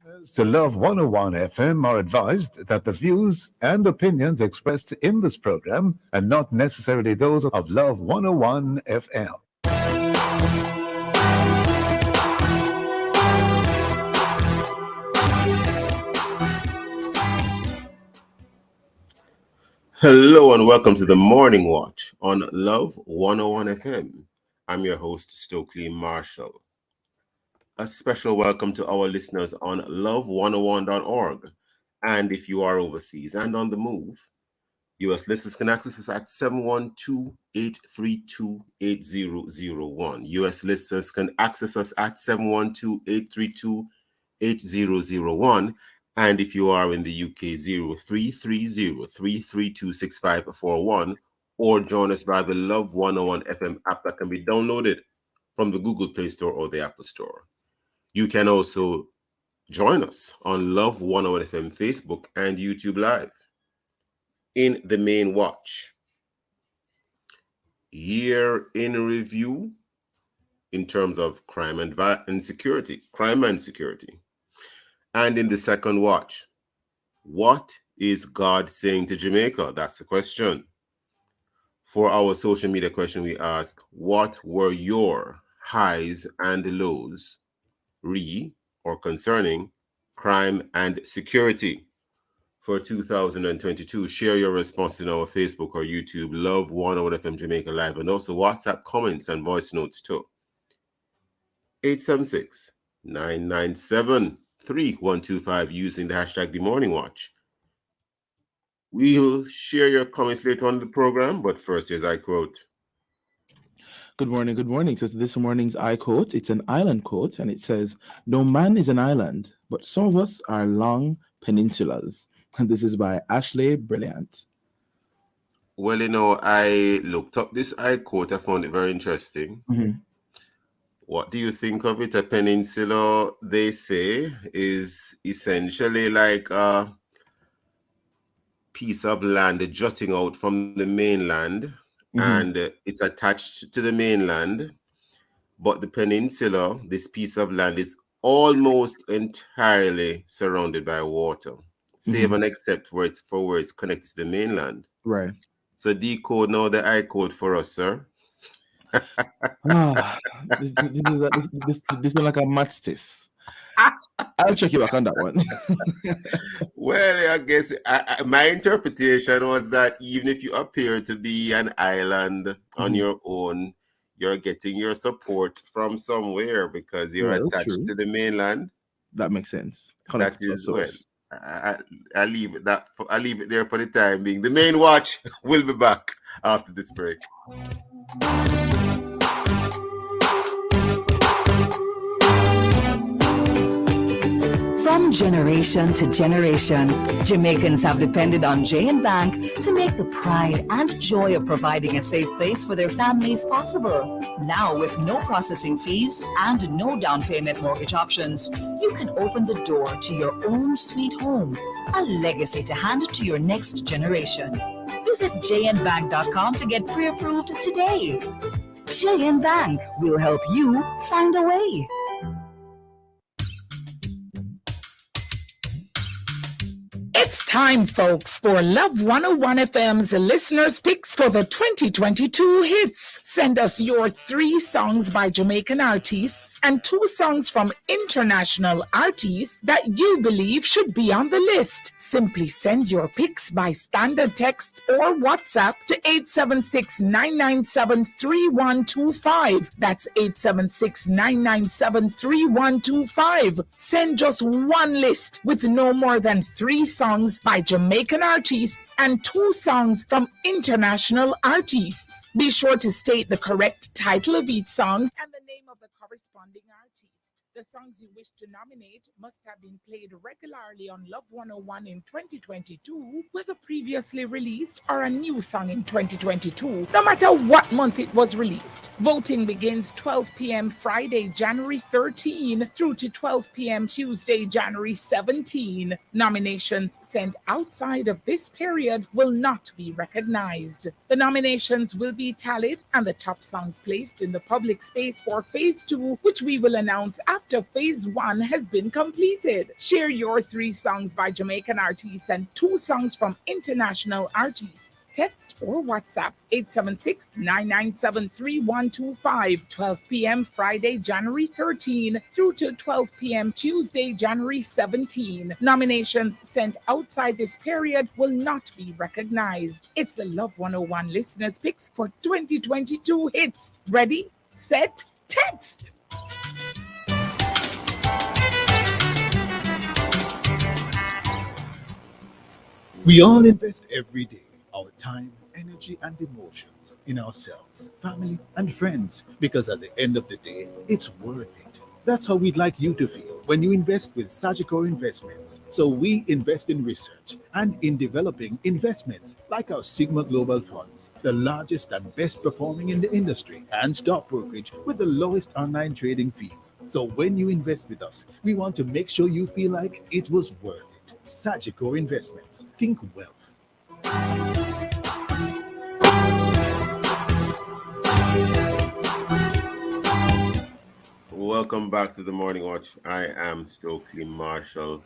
To Love 101 FM are advised that the views and opinions expressed in this program are not necessarily those of Love 101 FM. Hello and welcome to the Morning Watch on Love 101 FM. I'm your host, Stokeley Marshall. A special welcome to our listeners on love101.org. And if you are overseas and on the move, U.S. listeners can access us at 712-832-8001. U.S. listeners can access us at 712-832-8001. And if you are in the UK, 0330-332-6541, or join us by the Love 101 FM app that can be downloaded from the Google Play Store or the Apple Store. You can also join us on Love 101 FM Facebook and YouTube Live. In the main watch, year in review in terms of crime and security. And in the second watch, what is God saying to Jamaica? That's the question. For our social media question, we ask, what were your highs and lows concerning crime and security for 2022? Share your response in our Facebook or YouTube, Love 101 FM Jamaica Live, and also WhatsApp comments and voice notes too. 876-997-3125 using the hashtag The Morning Watch. We'll share your comments later on in the program, but first, here's I quote. Good morning, good morning. So this morning's I quote, it's an island quote, and it says, "No man is an island, but some of us are long peninsulas." And this is by Ashley Brilliant. Well, I looked up this I quote. I found it very interesting. Mm-hmm. What do you think of it? A peninsula, they say, is essentially like a piece of land jutting out from the mainland, and it's attached to the mainland. But the peninsula, this piece of land, is almost entirely surrounded by water, save and except where it's connected to the mainland. Right. So decode now the I code for us, sir. This is like a maths test. I'll check you back on that one. Well, I guess my interpretation was that even if you appear to be an island on your own, you're getting your support from somewhere because you're attached to the mainland. That makes sense. That is well. I leave it there for the time being. The main watch will be back after this break. From generation to generation, Jamaicans have depended on J&B Bank to make the pride and joy of providing a safe place for their families possible. Now, with no processing fees and no down payment mortgage options, you can open the door to your own sweet home, a legacy to hand to your next generation. Visit jnbank.com to get pre-approved today. J&B Bank will help you find a way. It's time, folks, for Love 101 FM's listeners' picks for the 2022 hits. Send us your 3 songs by Jamaican artists and 2 songs from international artists that you believe should be on the list. Simply send your picks by standard text or WhatsApp to 876-997-3125. That's 876-997-3125. Send just one list with no more than 3 songs by Jamaican artists and 2 songs from international artists. Be sure to state the correct title of each song and the name of the corresponding artist. The songs you wish to nominate must have been played regularly on Love 101 in 2022, whether previously released or a new song in 2022, no matter what month it was released. Voting begins 12 p.m. Friday, January 13 through to 12 p.m. Tuesday, January 17. Nominations sent outside of this period will not be recognized. The nominations will be tallied and the top songs placed in the public space for Phase 2, which we will announce after after phase 1 has been completed. Share your 3 songs by Jamaican artists and 2 songs from international artists. Text or WhatsApp 876-997-3125, 12 p.m. Friday, January 13 through to 12 p.m. Tuesday, January 17. Nominations sent outside this period will not be recognized. It's the Love 101 listeners' picks for 2022 hits. Ready, set, text. We all invest every day our time, energy, and emotions in ourselves, family, and friends because at the end of the day, it's worth it. That's how we'd like you to feel when you invest with Sagicor Investments. So we invest in research and in developing investments like our Sigma Global Funds, the largest and best performing in the industry, and stock brokerage with the lowest online trading fees. So when you invest with us, we want to make sure you feel like it was worth it. Sagicor Investments. Think wealth. Welcome back to the Morning Watch. I am Stokeley Marshall.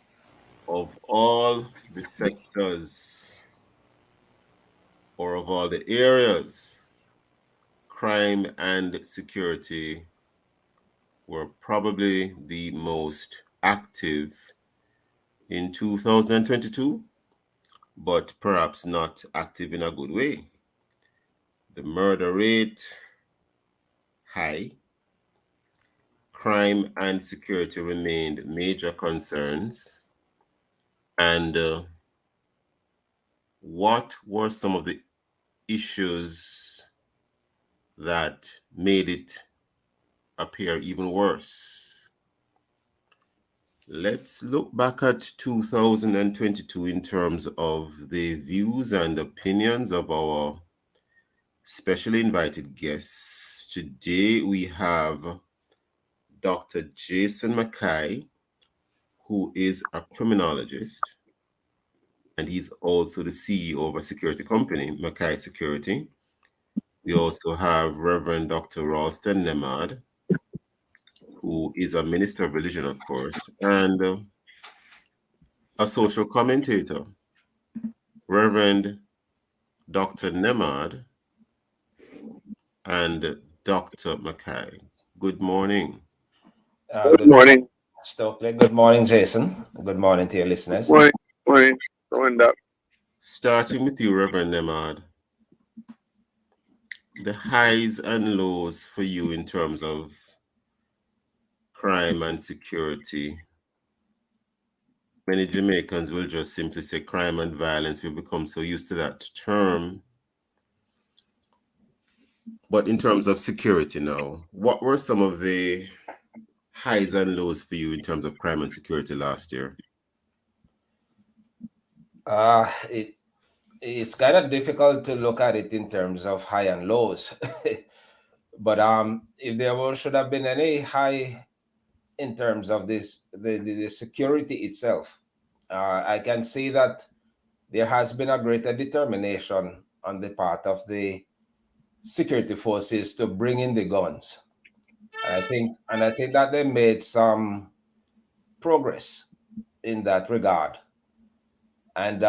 Of all the sectors or of all the areas, crime and security were probably the most active in 2022, but perhaps not active in a good way. The murder rate high. Crime and security remained major concerns. And what were some of the issues that made it appear even worse? Let's look back at 2022 in terms of the views and opinions of our specially invited guests. Today we have Dr. Jason Mackay, who is a criminologist, and he's also the CEO of a security company, Mackay Security. We also have Reverend Dr. Ralston Nemad, who is a minister of religion, of course, and a social commentator. Reverend Dr. Nemad and Dr. Mackay. Good morning. Good morning, Stokeley. Good morning, Jason. Good morning to your listeners. Morning, morning, Doc. Starting with you, Reverend Nemad. The highs and lows for you in terms of crime and security. Many Jamaicans will just simply say crime and violence. We've become so used to that term. But in terms of security now, what were some of the highs and lows for you in terms of crime and security last year? It's kind of difficult to look at it in terms of high and lows. But if there should have been any high in terms of this, the security itself, I can see that there has been a greater determination on the part of the security forces to bring in the guns. I think that they made some progress in that regard. And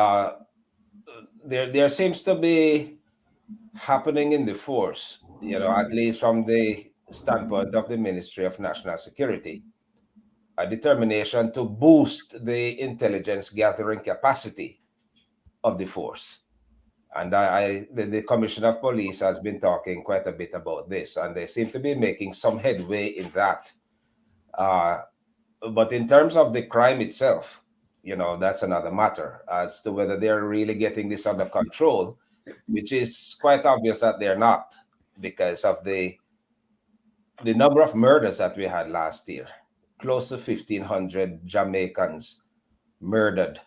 there seems to be happening in the force, at least from the standpoint of the Ministry of National Security, a determination to boost the intelligence gathering capacity of the force. And the Commissioner of Police has been talking quite a bit about this, and they seem to be making some headway in that. But in terms of the crime itself, that's another matter as to whether they're really getting this under control, which is quite obvious that they're not because of the number of murders that we had last year. Close to 1,500 Jamaicans murdered,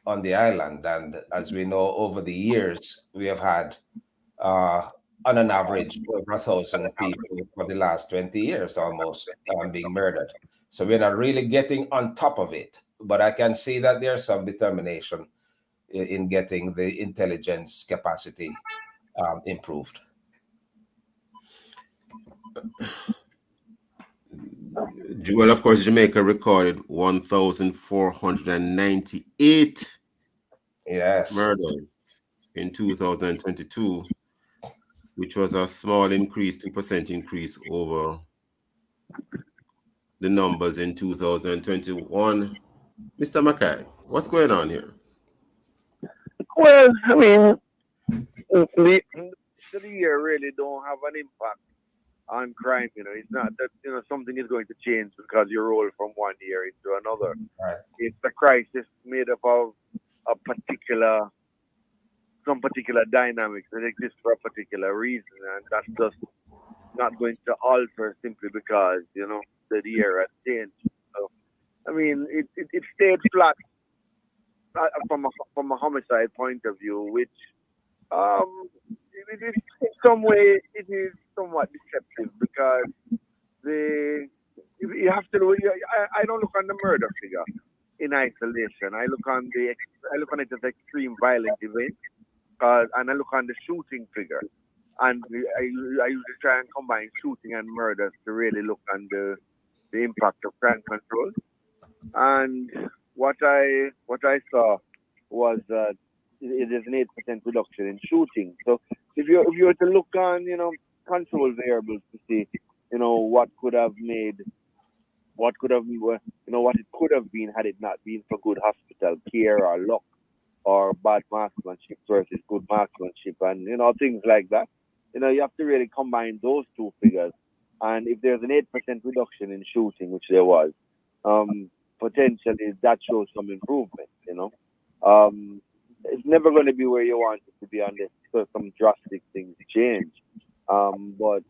on the island. And as we know, over the years, we have had, on an average, over 1,000 people for the last 20 years almost being murdered. So we're not really getting on top of it. But I can see that there's some determination in getting the intelligence capacity improved. Well, of course, Jamaica recorded 1,498 Yes. murders in 2022, which was a small increase, 2% increase over the numbers in 2021. Mr. Mackay, what's going on here? Well, I mean, the year really don't have an impact on crime. It's not that something is going to change because you roll from one year into another. Right. It's a crisis made up of a some particular dynamics that exist for a particular reason, and that's just not going to alter simply because the year has changed. So, I mean, it stayed flat from a homicide point of view, which in some way it is somewhat deceptive because you have to I don't look on the murder figure in isolation. I look on it as extreme violent event, and I look on the shooting figure, and I usually try and combine shooting and murders to really look on the impact of crime control. And what I saw was it is an 8% reduction in shooting. So if you were to look on control variables to see what it could have been had it not been for good hospital care or luck or bad marksmanship versus good marksmanship and things like that. You have to really combine those two figures. And if there's an 8% reduction in shooting, which there was, potentially that shows some improvement. It's never going to be where you want it to be unless some drastic things change. But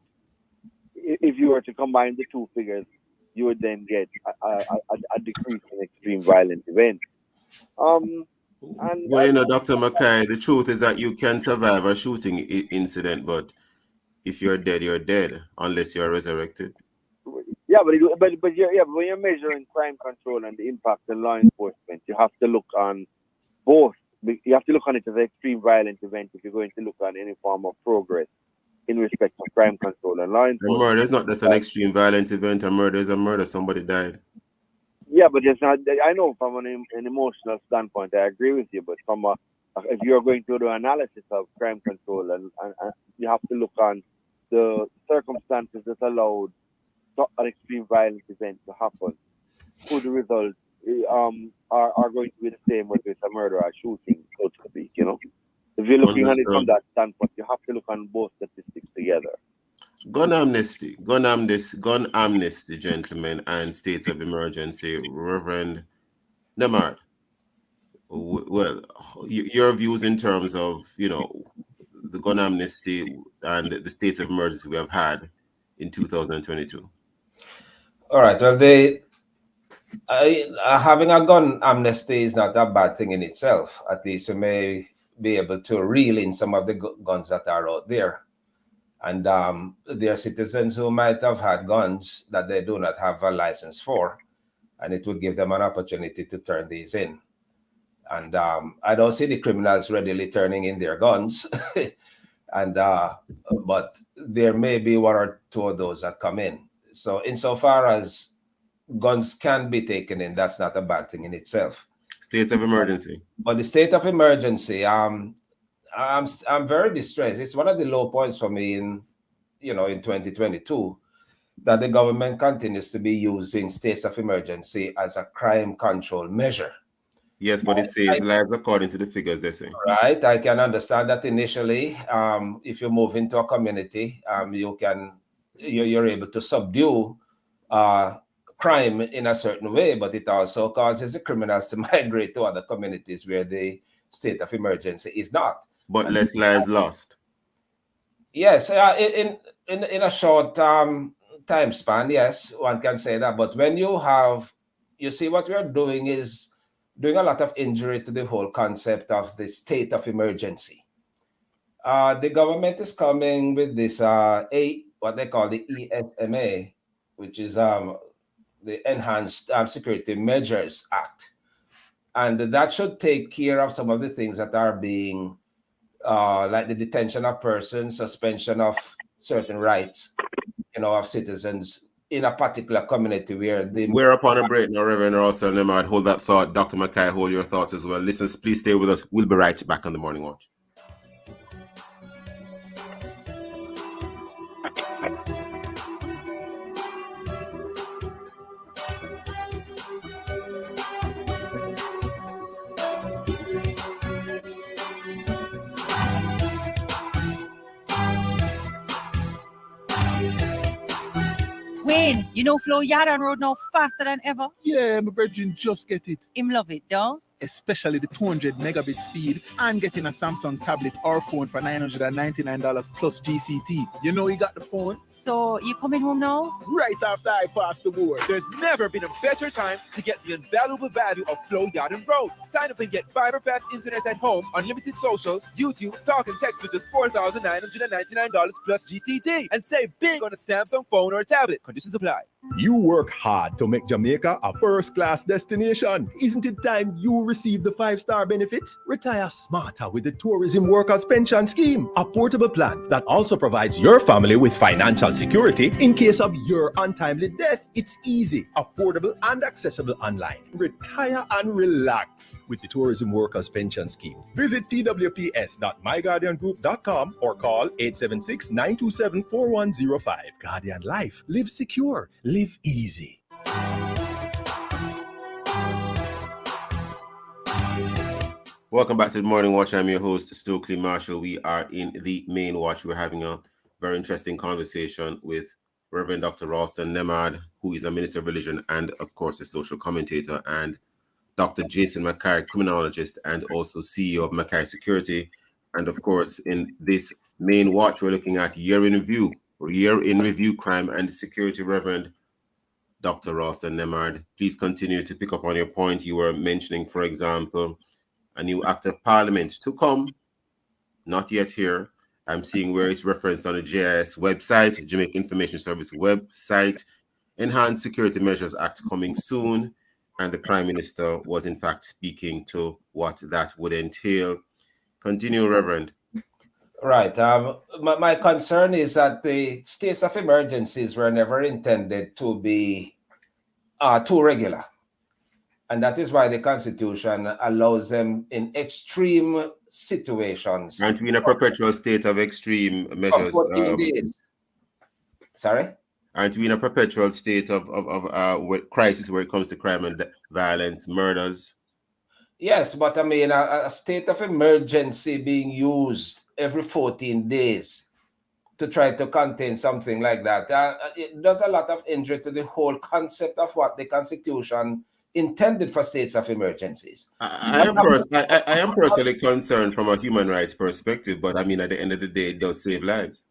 if you were to combine the two figures, you would then get a decrease in extreme violent events. Well, Dr. Mackay, the truth is that you can survive a shooting incident, but if you're dead, you're dead, unless you're resurrected. Yeah, but when you're measuring crime control and the impact on law enforcement, you have to look on both. You have to look on it as an extreme violent event if you're going to look on any form of progress in respect of crime control and law A enforcement. murder is not just an extreme violent event. A murder is a murder. Somebody died. Yeah, but it's not. I know from an emotional standpoint, I agree with you. But if you're going to do analysis of crime control, and you have to look on the circumstances that allowed an extreme violent event to happen, who the results are going to be the same whether it's a murder or a shooting, so to speak. If you're looking at it from that standpoint, you have to look on both statistics together. Gun amnesty, gentlemen, and states of emergency. Reverend Nemard, well, your views in terms of the gun amnesty and the states of emergency we have had in 2022. All right. Well, having a gun amnesty is not a bad thing in itself. At least you may be able to reel in some of the guns that are out there. And there are citizens who might have had guns that they do not have a license for, and it would give them an opportunity to turn these in. And I don't see the criminals readily turning in their guns, but there may be one or two of those that come in. So insofar as guns can be taken in, that's not a bad thing in itself. States of emergency. But the state of emergency, I'm very distressed. It's one of the low points for me in 2022 that the government continues to be using states of emergency as a crime control measure. Yes, but it saves lives according to the figures they say. Right. I can understand that initially, if you move into a community, you're able to subdue crime in a certain way, but it also causes the criminals to migrate to other communities where the state of emergency is not. But less lives lost. Yes, in a short time span, yes, one can say that. But when you see what we are doing is doing a lot of injury to the whole concept of the state of emergency. The government is coming with this what they call the ESMA, which is the Enhanced Security Measures Act. And that should take care of some of the things that are being, like the detention of persons, suspension of certain rights, of citizens in a particular community where they... We're upon a break now, Reverend Russell Nemad. Hold that thought. Dr. Mackay, hold your thoughts as well. Listeners, please stay with us. We'll be right back on the Morning Watch. Wayne, you know Flo Yardan Road now faster than ever. Yeah, my virgin just get it. Him love it, don't? Especially the 200 megabit speed and getting a Samsung tablet or phone for $999 plus GCT. You know he got the phone So, you coming home now? right after I passed the board. There's never been a better time to get the invaluable value of Flow Garden Road. Sign up and get fiber fast internet at home, unlimited social, YouTube, talk and text for just $4,999 plus GCT, and save big on a Samsung phone or tablet. Conditions apply. You work hard to make Jamaica a first-class destination. Isn't it time you receive the 5-star benefits? Retire smarter with the Tourism Workers Pension Scheme, a portable plan that also provides your family with financial security in case of your untimely death. It's easy, affordable, and accessible online. Retire and relax with the Tourism Workers Pension Scheme. Visit twps.myguardiangroup.com or call 876-927-4105. Guardian Life. Live secure. Live easy. Welcome back to the Morning Watch. I'm your host, Stokeley Marshall. We are in the main watch. We're having a very interesting conversation with Reverend Dr. Ralston Nemad, who is a minister of religion and, of course, a social commentator, and Dr. Jason Mackay, criminologist and also CEO of Mackay Security. And, of course, in this main watch, we're looking at year in review, crime and security. Reverend Dr. Ralston Nemad, please continue to pick up on your point. You were mentioning, for example, a new act of parliament to come, not yet here. I'm seeing where it's referenced on the JIS website, Jamaica Information Service website, Enhanced Security Measures Act coming soon. And the Prime Minister was in fact speaking to what that would entail. Continue, Reverend. Right. My concern is that the states of emergencies were never intended to be too regular. And that is why the Constitution allows them in extreme situations. Aren't we in a perpetual state of extreme measures? 14 days. Sorry? Aren't we in a perpetual state of crisis where it comes to crime and violence, murders? Yes, but I mean, a state of emergency being used every 14 days to try to contain something like that, it does a lot of injury to the whole concept of what the Constitution intended for states of emergencies. I am personally concerned from a human rights perspective, but I mean, at the end of the day, it does save lives.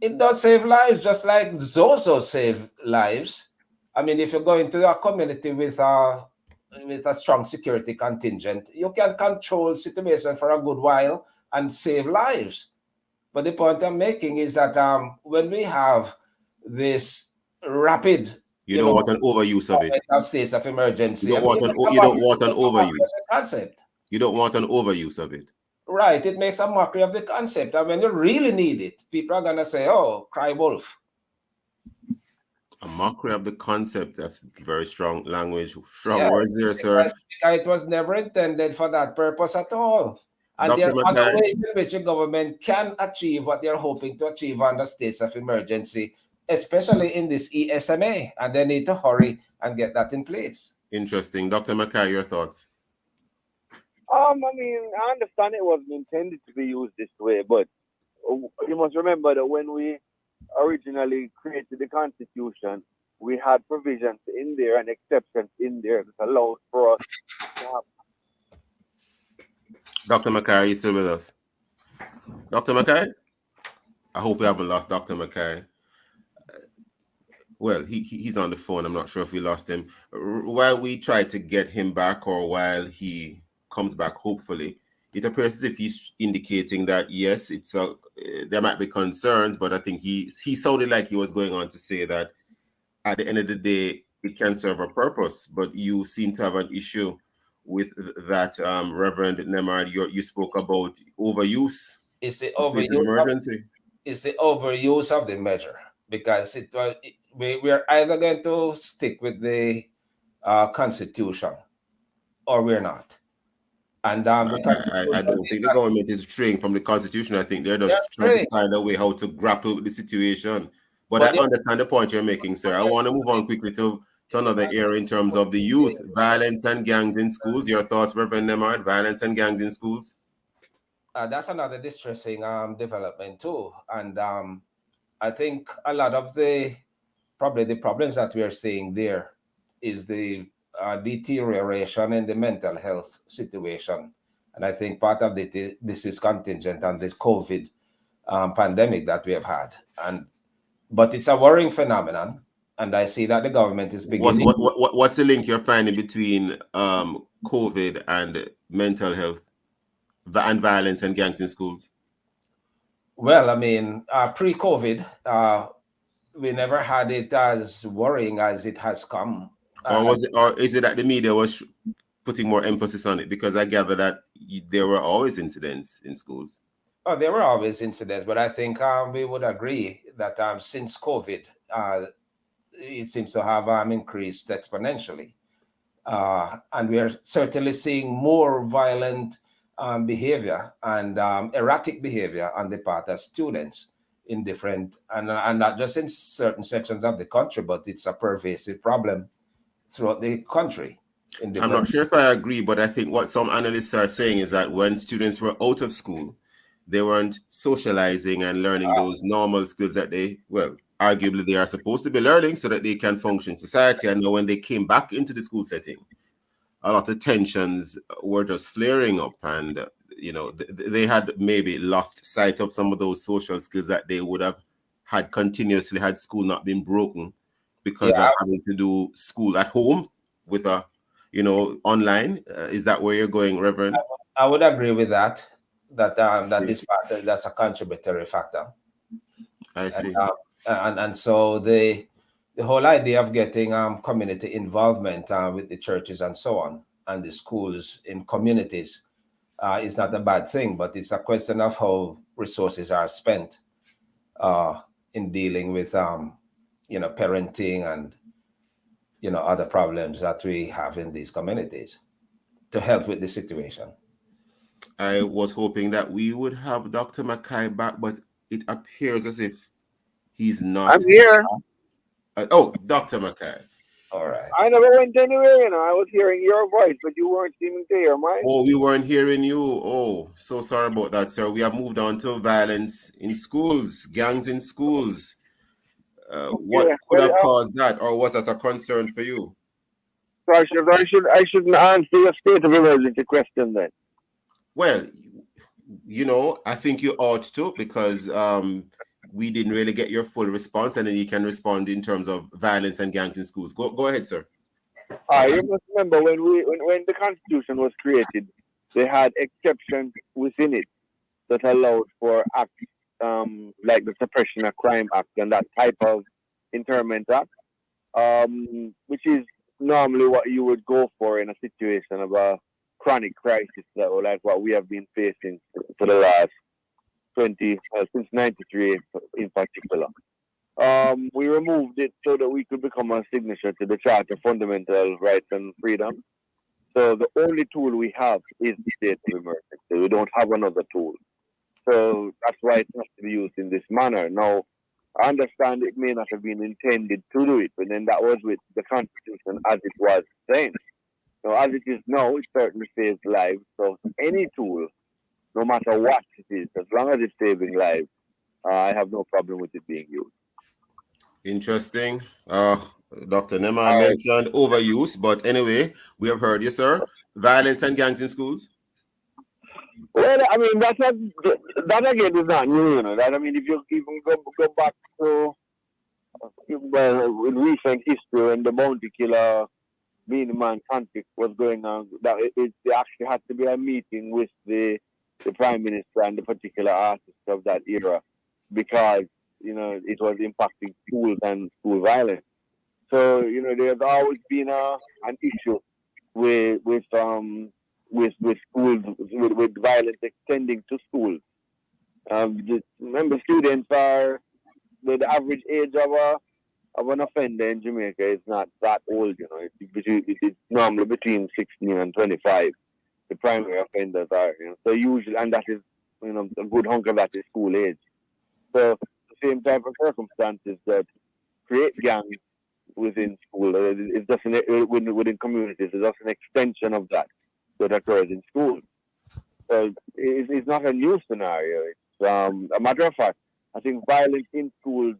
It does save lives, just like Zozo save lives. I mean, if you go into a community with a strong security contingent, you can control situation for a good while and save lives. But the point I'm making is that when we have this rapid, you don't want an overuse of it. States of emergency. You don't want an overuse. Concept. You don't want an overuse of it. Right. It makes a mockery of the concept. And when you really need it, people are gonna say, "Oh, cry wolf." A mockery of the concept. That's very strong language. Strong words there, sir. It was never intended for that purpose at all. And there are other ways in which the government can achieve what they're hoping to achieve under states of emergency, especially in this ESMA, and they need to hurry and get that in place. Interesting. Dr. Mackay, your thoughts? I mean, I understand it wasn't intended to be used this way, but you must remember that when we originally created the Constitution, we had provisions in there and exceptions in there that allowed for us to have. Dr. Mackay, are you still with us? Dr. Mackay? I hope we haven't lost Dr. Mackay. Well, he's on the phone. I'm not sure if we lost him. While we try to get him back, or while he comes back, hopefully, it appears as if he's indicating that, yes, there might be concerns, but I think he sounded like he was going on to say that at the end of the day, it can serve a purpose. But you seem to have an issue with that, Reverend Nemad. You spoke about overuse. It's the overuse. Emergency. It's the overuse of the measure, because we're either going to stick with the Constitution or we're not. And I don't think the government is straying from the Constitution. I think they're they're just trying to straight. find a way how to grapple with the situation. But I But understand the point you're making, sir. I want to move on quickly to another area in terms of the youth, violence and gangs in schools. Your thoughts, Reverend Nemard, violence and gangs in schools? that's another distressing development too. And I think a lot of the problems that we are seeing there is the deterioration in the mental health situation. And I think part of this is contingent on this COVID pandemic that we have had. But it's a worrying phenomenon. And I see that the government is beginning. What's the link you're finding between COVID and mental health and violence and gangs in schools? Well, I mean, pre-COVID, we never had it as worrying as it has come. Or is it that the media was putting more emphasis on it? Because I gather that there were always incidents in schools. Oh, there were always incidents, but I think we would agree that since COVID, it seems to have increased exponentially. And we are certainly seeing more violent behavior and erratic behavior on the part of students in different, and not just in certain sections of the country, but it's a pervasive problem throughout the country. I'm not sure if I agree, but I think what some analysts are saying is that when students were out of school, they weren't socializing and learning those normal skills that arguably they are supposed to be learning so that they can function in society. And now when they came back into the school setting, a lot of tensions were just flaring up, and they had maybe lost sight of some of those social skills that they would have had continuously had school not been broken, because of having to do school at home with online. Is that where you're going, Reverend? I would agree with that. That's a contributory factor. I see. And so the whole idea of getting community involvement with the churches and so on, and the schools in communities is not a bad thing, but it's a question of how resources are spent in dealing with parenting and other problems that we have in these communities to help with the situation. I was hoping that we would have Dr. Mackay back, but it appears as if he's not. I'm here. Dr. Mackay. All right. I never went anywhere, I was hearing your voice, but you weren't seeming to hear mine. Oh, we weren't hearing you. Oh, so sorry about that, sir. We have moved on to violence in schools, gangs in schools. What could have caused that, or was that a concern for you? So I shouldn't answer your state of emergency question then. Well, I think you ought to, because we didn't really get your full response, and then you can respond in terms of violence and gangs in schools. Go ahead, sir. You must remember when the Constitution was created, they had exceptions within it that allowed for acts like the Suppression of Crime Act and that type of Interment Act, which is normally what you would go for in a situation of a chronic crisis like what we have been facing for the last since 93 in particular. We removed it so that we could become a signature to the Charter of Fundamental Rights and Freedom. So the only tool we have is the state of emergency. We don't have another tool. So that's why it has to be used in this manner. Now, I understand it may not have been intended to do it, but then that was with the Constitution as it was then. So as it is now, it certainly saves lives. So any tool, no matter what it is, as long as it's saving lives, I have no problem with it being used. Interesting. Dr. Nema mentioned overuse, but anyway, we have heard you, sir. Violence and gangs in schools? Well, I mean, that again is not new, That, I mean, if you even go back to in recent history when the Bounty Killer Beanie conflict was going on, that it actually had to be a meeting with the Prime Minister and the particular artists of that era, because it was impacting schools and school violence. So there's always been an issue with schools, with violence extending to schools. Remember, students are the average age of of an offender in Jamaica is not that old, you know. It's normally between 16 and 25. The primary offenders are, you know. So usually, and that is, you know, a good hunk of that is school age. So the same type of circumstances that create gangs within school, it's just within communities, it's just an extension of that occurs in schools. So it's not a new scenario. It's a matter of fact, I think violence in schools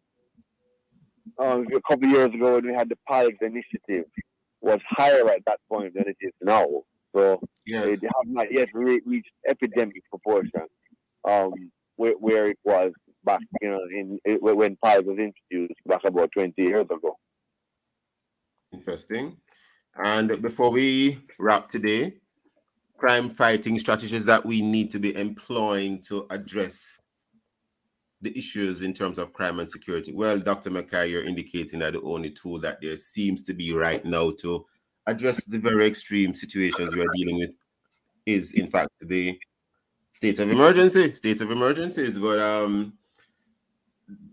a couple of years ago when we had the PILES initiative was higher at that point than it is now. So Yeah. they have not yet reached epidemic proportion where it was back, you know, when PILES was introduced back about 20 years ago. Interesting. And before we wrap today, crime fighting strategies that we need to be employing to address the issues in terms of crime and security. Well, Dr. Mackay, you're indicating that the only tool that there seems to be right now to address the very extreme situations we are dealing with is, in fact, the state of emergency. State of emergencies. But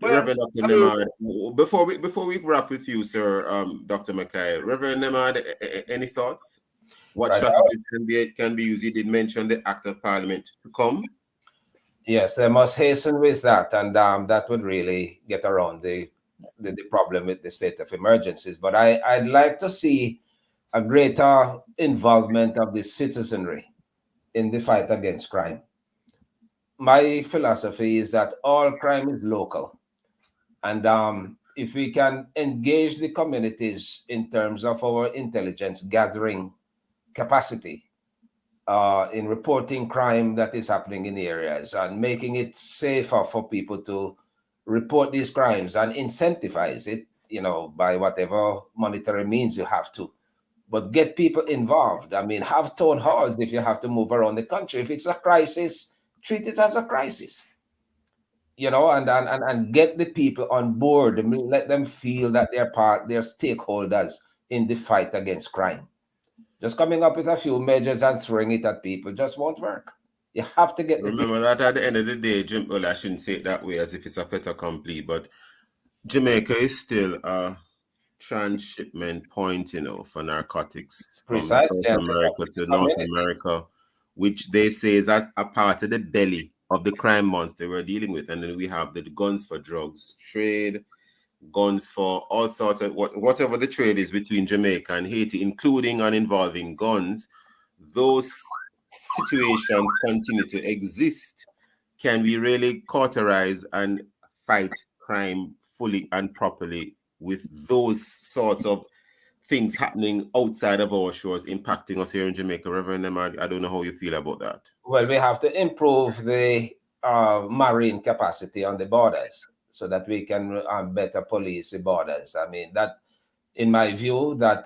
Reverend Dr. Nemad, before we wrap with you, sir, Dr. Mackay, Reverend Nemad, any thoughts? What strategies can be used? You did mention the Act of Parliament to come. Yes, they must hasten with that, and that would really get around the problem with the state of emergencies. But I'd like to see a greater involvement of the citizenry in the fight against crime. My philosophy is that all crime is local, and if we can engage the communities in terms of our intelligence gathering capacity, in reporting crime that is happening in the areas and making it safer for people to report these crimes and incentivize it, you know, by whatever monetary means you have to. But get people involved. I mean, have town halls if you have to move around the country. If it's a crisis, treat it as a crisis. You know, and get the people on board. I mean, let them feel that they're stakeholders in the fight against crime. Just coming up with a few measures and throwing it at people just won't work. You have to get Remember that at the end of the day, well, I shouldn't say it that way as if it's a fait accompli, but Jamaica is still a transshipment point, you know, for narcotics from South America to North America, which they say is a part of the belly of the crime monster we're dealing with. And then we have the guns for drugs trade, guns for all sorts of whatever the trade is between Jamaica and Haiti, including and involving guns. Those situations continue to exist. Can we really cauterize and fight crime fully and properly with those sorts of things happening outside of our shores impacting us here in Jamaica? Reverend Nemad, I don't know how you feel about that. Well, we have to improve the marine capacity on the borders so that we can better police the borders. I mean, that, in my view, that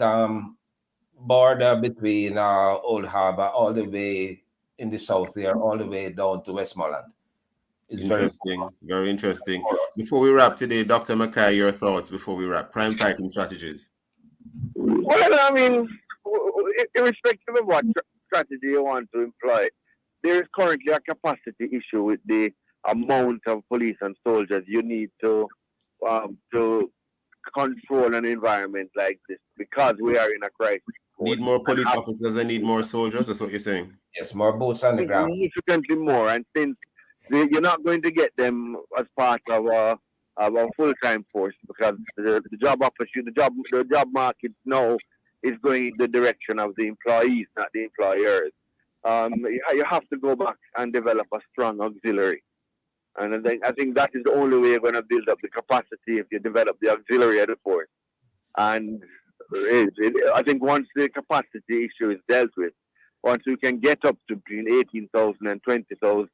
border between Old Harbor all the way in the south there, all the way down to Westmoreland. It's interesting, very interesting. Before we wrap today, Dr. Mackay, your thoughts before we wrap. Crime fighting strategies. Well, I mean, irrespective of what strategy you want to employ, there is currently a capacity issue with the amount of police and soldiers you need to control an environment like this because we are in a crisis. Need more police officers and need more soldiers, that's what you're saying? Yes, more boots on the ground. Significantly more, and since you're not going to get them as part of a full-time force because the job opportunity, the job market now is going in the direction of the employees, not the employers. You have to go back and develop a strong auxiliary, and I think that is the only way you're going to build up the capacity if you develop the auxiliary of the force. And I think once the capacity issue is dealt with, once we can get up to between 18,000 and 20,000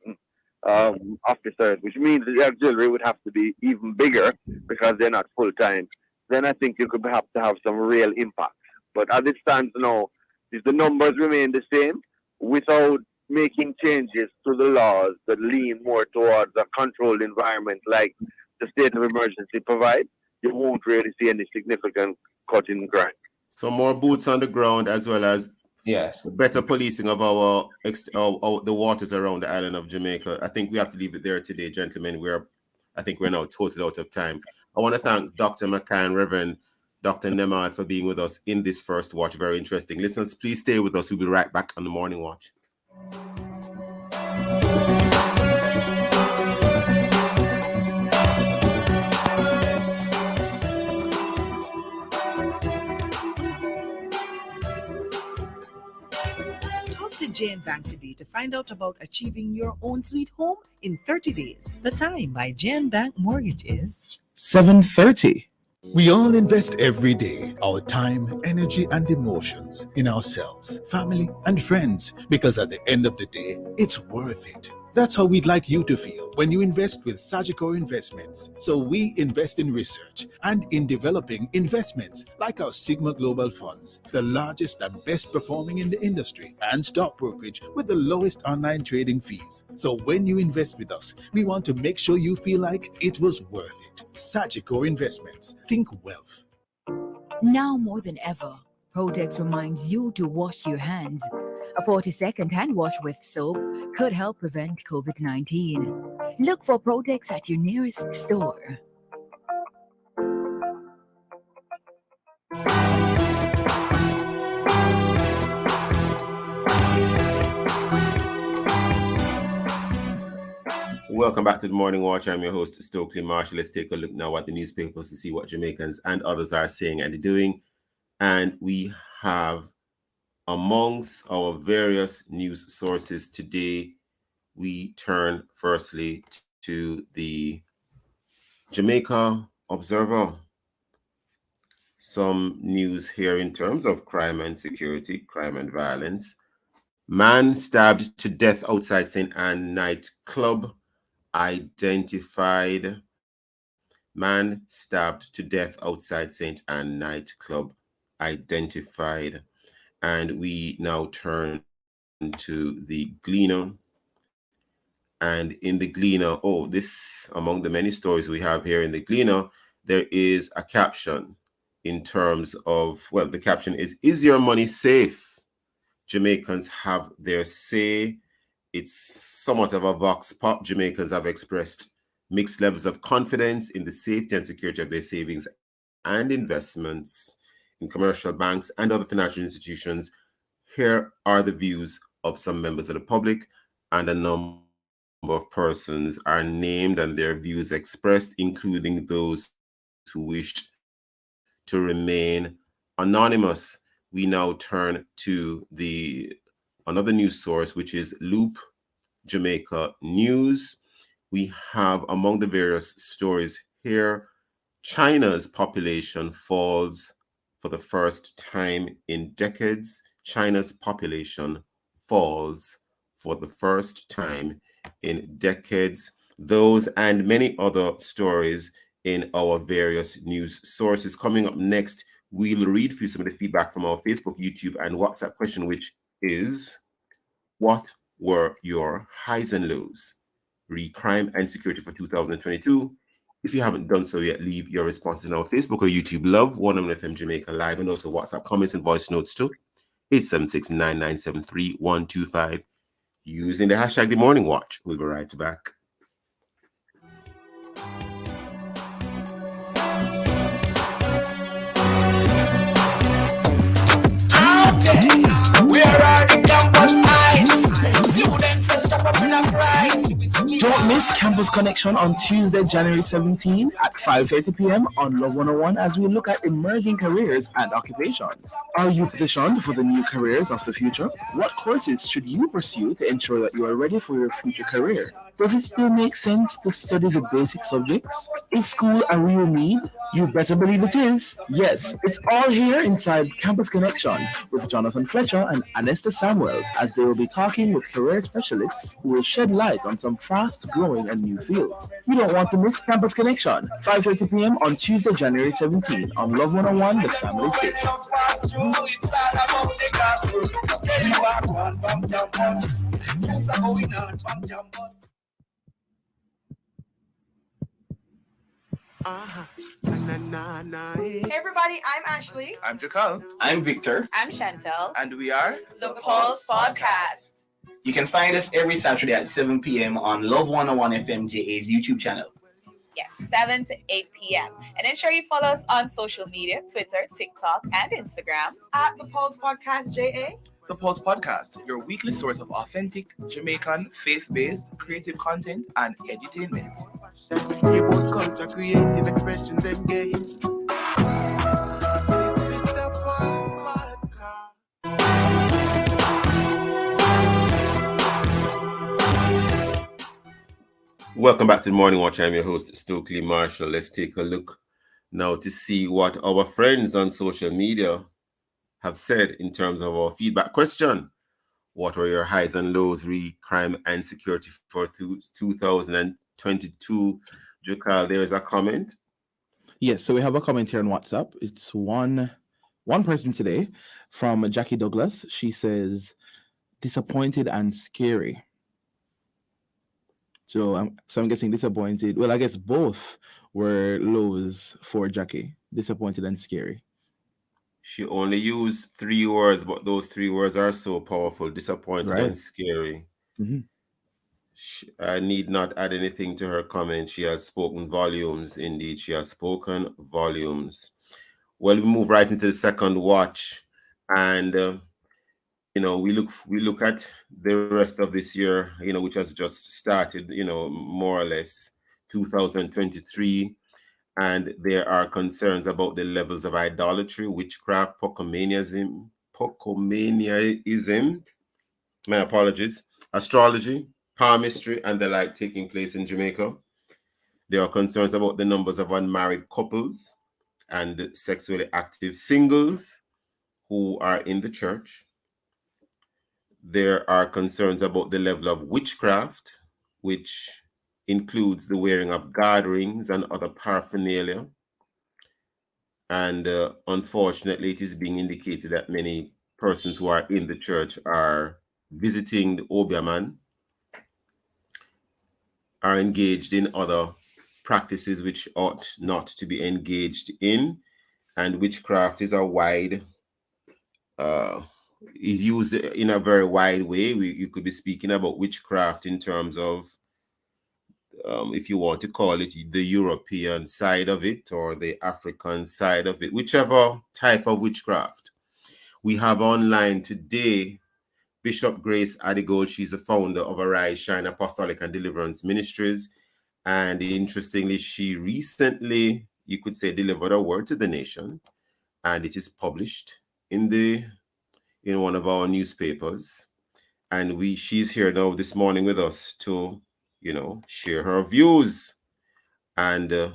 officers, which means the auxiliary would have to be even bigger because they're not full-time, then I think you could have to have some real impact. But as it stands now, if the numbers remain the same, without making changes to the laws that lean more towards a controlled environment like the state of emergency provides, you won't really see any significant cut in crime. So more boots on the ground as well as better policing of the waters around the island of Jamaica. I think we have to leave it there today, gentlemen. I think we're now totally out of time. I want to thank Dr. McKay and Reverend Dr. Nemad for being with us in this first watch. Very interesting. Listeners, please stay with us. We'll be right back on the morning watch. Talk to Jane Bank today to find out about achieving your own sweet home in 30 days. The time by Jane Bank Mortgage is 7:30. We all invest every day our time, energy, and emotions in ourselves, family, and friends because at the end of the day, it's worth it. That's how we'd like you to feel when you invest with Sagicor Investments. So we invest in research and in developing investments like our Sigma Global Funds, the largest and best performing in the industry, and stock brokerage with the lowest online trading fees. So when you invest with us, we want to make sure you feel like it was worth it. Sagicor Investments. Think wealth. Now more than ever, Protex reminds you to wash your hands. A 40-second hand wash with soap could help prevent COVID-19. Look for Protex at your nearest store. Welcome back to the Morning Watch. I'm your host, Stokeley Marshall. Let's take a look now at the newspapers to see what Jamaicans and others are saying and doing. And we have amongst our various news sources today, we turn firstly to the Jamaica Observer. Some news here in terms of crime and security, crime and violence. Man stabbed to death outside St. Anne nightclub identified. Man stabbed to death outside St. Anne nightclub identified. And we now turn to the Gleaner. And in the Gleaner, this among the many stories we have here in the Gleaner, there is a caption in terms of, the caption is your money safe? Jamaicans have their say. It's somewhat of a vox pop. Jamaicans have expressed mixed levels of confidence in the safety and security of their savings and investments in commercial banks and other financial institutions. Here are the views of some members of the public, and a number of persons are named and their views expressed, including those who wished to remain anonymous. We now turn to another news source, which is Loop Jamaica News. We have among the various stories here, China's population falls for the first time in decades. China's population falls for the first time in decades. Those and many other stories in our various news sources. Coming up next, we'll read for you some of the feedback from our Facebook, YouTube, and WhatsApp question, which is, what were your highs and lows? Read crime and security for 2022. If you haven't done so yet, leave your responses in our Facebook or YouTube. Love 101 FM Jamaica Live, and also WhatsApp comments and voice notes too. 876-9973-125 using the hashtag The Morning Watch. We'll be right back. Where are the campus lights? Students are stuck up in a price. Don't miss Campus Connection on Tuesday, January 17 at 5:30 p.m. on Love 101 as we look at emerging careers and occupations. Are you positioned for the new careers of the future? What courses should you pursue to ensure that you are ready for your future career? Does it still make sense to study the basic subjects? Is school a real need? You better believe it is. Yes, it's all here inside Campus Connection with Jonathan Fletcher and Anesta Samuels as they will be talking with career specialists who will shed light on some fast-growing and new fields. You don't want to miss Campus Connection, 5:30 p.m. on Tuesday, January 17 on Love 101, the family station. Hey everybody, I'm Ashley. I'm Jakal. I'm Victor. I'm Chantel. And we are The Pulse Podcast. You can find us every Saturday at 7 p.m. on Love 101 FM JA's YouTube channel. Yes, 7 to 8 p.m. And ensure you follow us on social media, Twitter, TikTok, and Instagram at the Pulse Podcast JA. The Pulse Podcast, your weekly source of authentic Jamaican faith-based creative content and edutainment. About culture, creative expressions, and games. This is the Pulse Podcast. Welcome back to the Morning Watch. I'm your host, Stokeley Marshall. Let's take a look now to see what our friends on social media have said in terms of our feedback question. What were your highs and lows re crime and security for 2022? Jukal, there is a comment. Yes, so we have a comment here on WhatsApp. It's one person today from Jackie Douglas. She says, disappointed and scary. So I'm guessing disappointed. Well, I guess both were lows for Jackie. Disappointed and scary. She only used 3 words, but those 3 words are so powerful. Disappointed and scary. Mm-hmm. I need not add anything to her comment. She has spoken volumes. Indeed, she has spoken volumes. Well, we move right into the second watch, and we look at the rest of this year, which has just started, more or less 2023, and there are concerns about the levels of idolatry, witchcraft, pocomaniaism, my apologies, astrology, palmistry, and the like taking place in Jamaica. There are concerns about the numbers of unmarried couples and sexually active singles who are in the church. There are concerns about the level of witchcraft, which includes the wearing of guard rings and other paraphernalia. And unfortunately, it is being indicated that many persons who are in the church are visiting the Obiaman, are engaged in other practices which ought not to be engaged in. And witchcraft is is used in a very wide way. You could be speaking about witchcraft in terms of, if you want to call it, the European side of it or the African side of it, whichever type of witchcraft. We have online today Bishop Grace Adigold. She's the founder of Arise, Shine Apostolic and Deliverance Ministries. And interestingly, she recently, you could say, delivered a word to the nation, and it is published in one of our newspapers. And she's here now this morning with us to, share her views and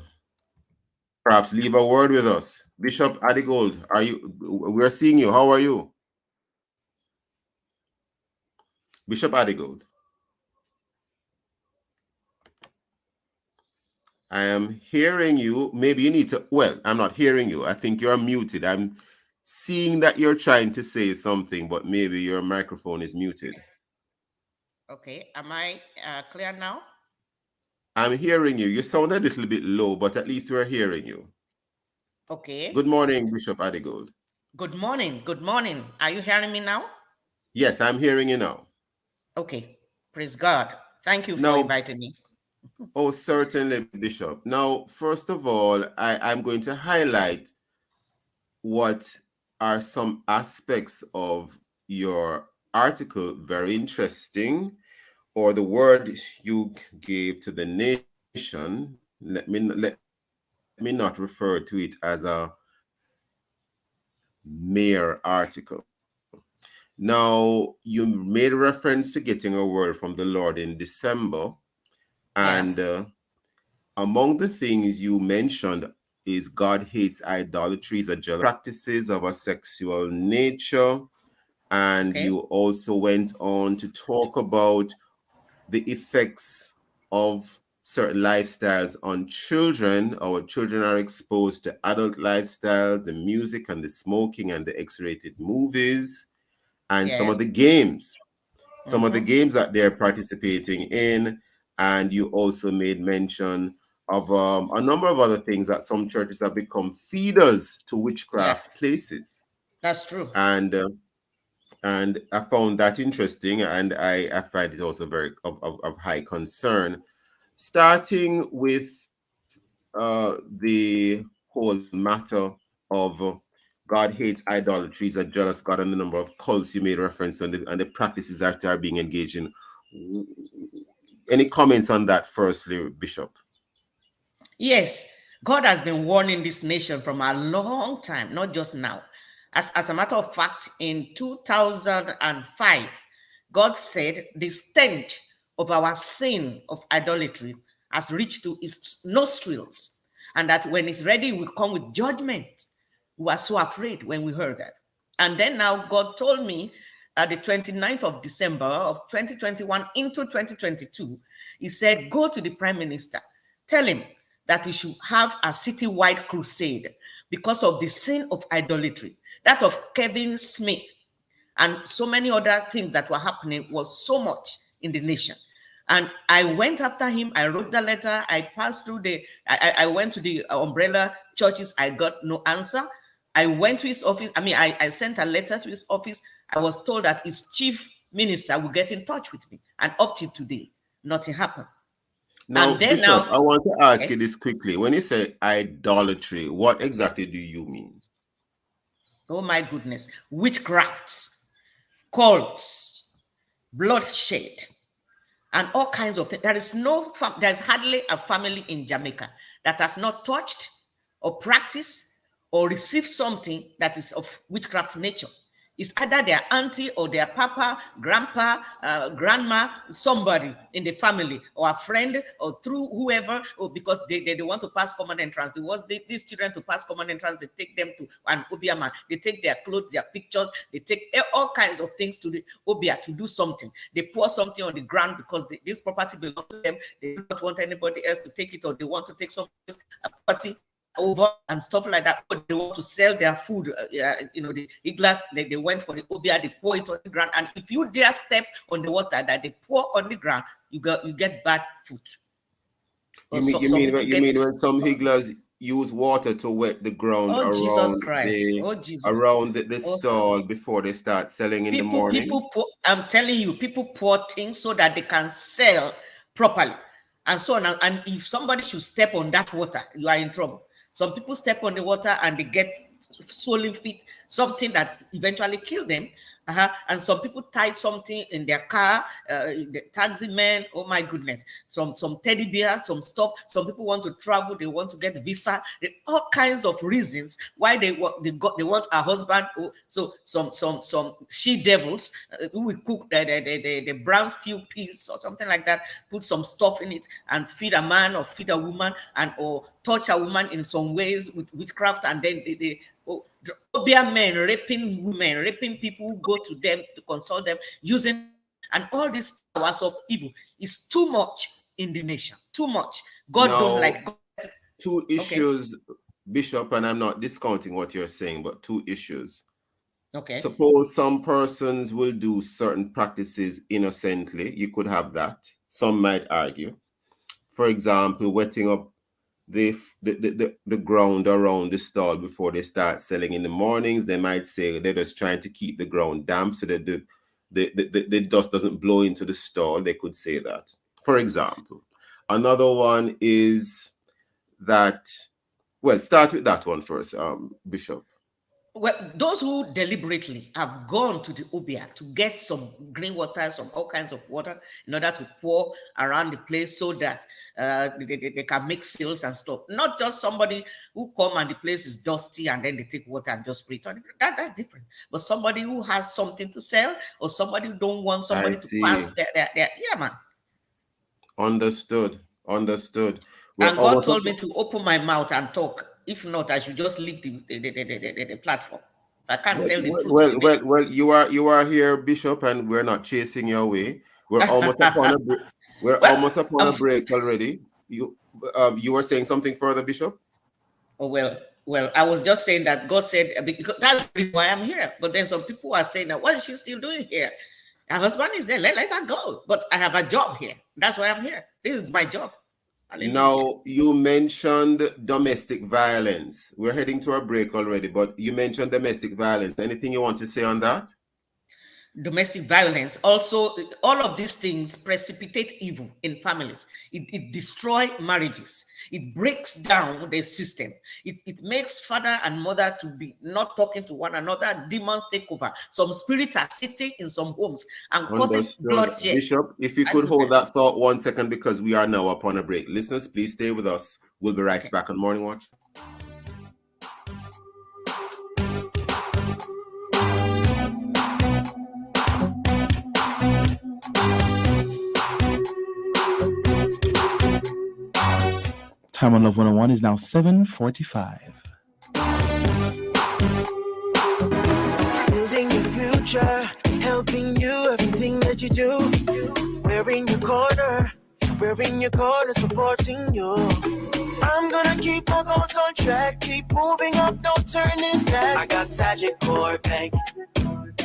perhaps leave a word with us. Bishop Adigold, we're seeing you. How are you? Bishop Adigold. I am hearing you. Maybe you need to, I'm not hearing you. I think you're muted. I'm seeing that you're trying to say something, but maybe your microphone is muted. Okay, am I clear now? I'm hearing you. You sound a little bit low, but at least we're hearing you. Okay. Good morning, Bishop Adigold. Good morning. Good morning. Are you hearing me now? Yes, I'm hearing you now. Okay. Praise God. Thank you for inviting me. Oh, certainly, Bishop. Now, first of all, I'm going to highlight what are some aspects of your article very interesting, or the word you gave to the nation. Let me not refer to it as a mere article. Now, you made reference to getting a word from the Lord in December, and among the things you mentioned is God hates idolatries, jealous practices of a sexual nature. And you also went on to talk about the effects of certain lifestyles on children. Our children are exposed to adult lifestyles, the music and the smoking and the X-rated movies, and some of the games, of the games that they're participating in. And you also made mention of a number of other things, that some churches have become feeders to witchcraft places. That's true. And I found that interesting, and I find it also very of high concern. Starting with the whole matter of God hates idolatry, is a jealous God, and the number of cults you made reference to, and the practices that are being engaged in. Any comments on that, firstly, Bishop? Yes, God has been warning this nation from a long time, not just now. As a matter of fact, in 2005, God said the stench of our sin of idolatry has reached to its nostrils, and that when it's ready, it will come with judgment. We were so afraid when we heard that. And then now God told me at the 29th of December of 2021 into 2022, he said, go to the Prime Minister, tell him that we should have a citywide crusade because of the sin of idolatry, that of Kevin Smith, and so many other things that were happening was so much in the nation. And I went after him. I wrote the letter. I passed through I went to the umbrella churches. I got no answer. I went to his office. I sent a letter to his office. I was told that his chief minister would get in touch with me. And up to today, nothing happened. Now, Bishop, I want to ask you this quickly. When you say idolatry, what exactly do you mean? Oh my goodness. Witchcrafts, cults, bloodshed, and all kinds of things. There's hardly a family in Jamaica that has not touched or practiced or received something that is of witchcraft nature. It's either their auntie or their papa, grandpa, grandma, somebody in the family, or a friend, or through whoever, or because they want to pass common entrance. These children to pass common entrance, they take them to an Obia man. They take their clothes, their pictures, they take all kinds of things to the Obia to do something. They pour something on the ground because this property belongs to them. They don't want anybody else to take it, or they want to take some property over and stuff like that. But they want to sell their food. The Iglas, they went for the Obia, they pour it on the ground. And if you dare step on the water that they pour on the ground, you get bad food. You mean when some Iglas use water to wet the ground around the stall before they start selling in the morning? I'm telling you, people pour things so that they can sell properly. And so on. And if somebody should step on that water, you are in trouble. Some people step on the water and they get swollen feet, something that eventually kill them. And some people tied something in their car, the taxi man, oh my goodness, some teddy bear, some stuff. Some people want to travel, they want to get a visa, all kinds of reasons why they want a husband. So some she devils who will cook the brown stew peas or something like that, put some stuff in it and feed a man or feed a woman or touch a woman in some ways with witchcraft, and then they Obia men raping women, raping people who go to them to consult them, using, and all these powers of evil is too much in the nation. Too much. God don't like God. Two issues, Bishop, and I'm not discounting what you're saying, but two issues. Okay. Suppose some persons will do certain practices innocently. You could have that. Some might argue. For example, wetting up the ground around the stall before they start selling in the mornings. They might say they're just trying to keep the ground damp so that the dust doesn't blow into the stall. They could say that, for example. Another one is that, well, start with that one first, Bishop. Well, those who deliberately have gone to the Obia to get some green water, some all kinds of water in order to pour around the place so that they can make sales and stuff. Not just somebody who come and the place is dusty and then they take water and just spray it on it. That's different. But somebody who has something to sell, or somebody who don't want somebody to pass their yeah, man. Understood. Well, and God told me to open my mouth and talk. If not, I should just leave the platform. I can't tell the truth. Well, you are here, Bishop, and we're not chasing your way. We're almost upon a break. Almost upon a break already. You were saying something further, Bishop? Oh well, I was just saying that God said, because that's the reason why I'm here. But then some people are saying that, what is she still doing here? Her husband is there. Let her go. But I have a job here. That's why I'm here. This is my job. Now, you mentioned domestic violence. We're heading to a break already, but you mentioned domestic violence. Anything you want to say on that? domestic violence. Also, all of these things precipitate evil in families. It destroys marriages. It breaks down the system. It makes father and mother to be not talking to one another. Demons take over. Some spirits are sitting in some homes and causing Understood. bloodshed. Bishop, if you could hold that thought 1 second, because we are now upon a break. Listeners, please stay with us. We'll be right back on Morning Watch. Time on Love 101 is now 7:45. Building your future, helping you everything that you do. We're in your corner, supporting you. I'm gonna keep my goals on track, keep moving up, no turning back. I got Sagicor Bank,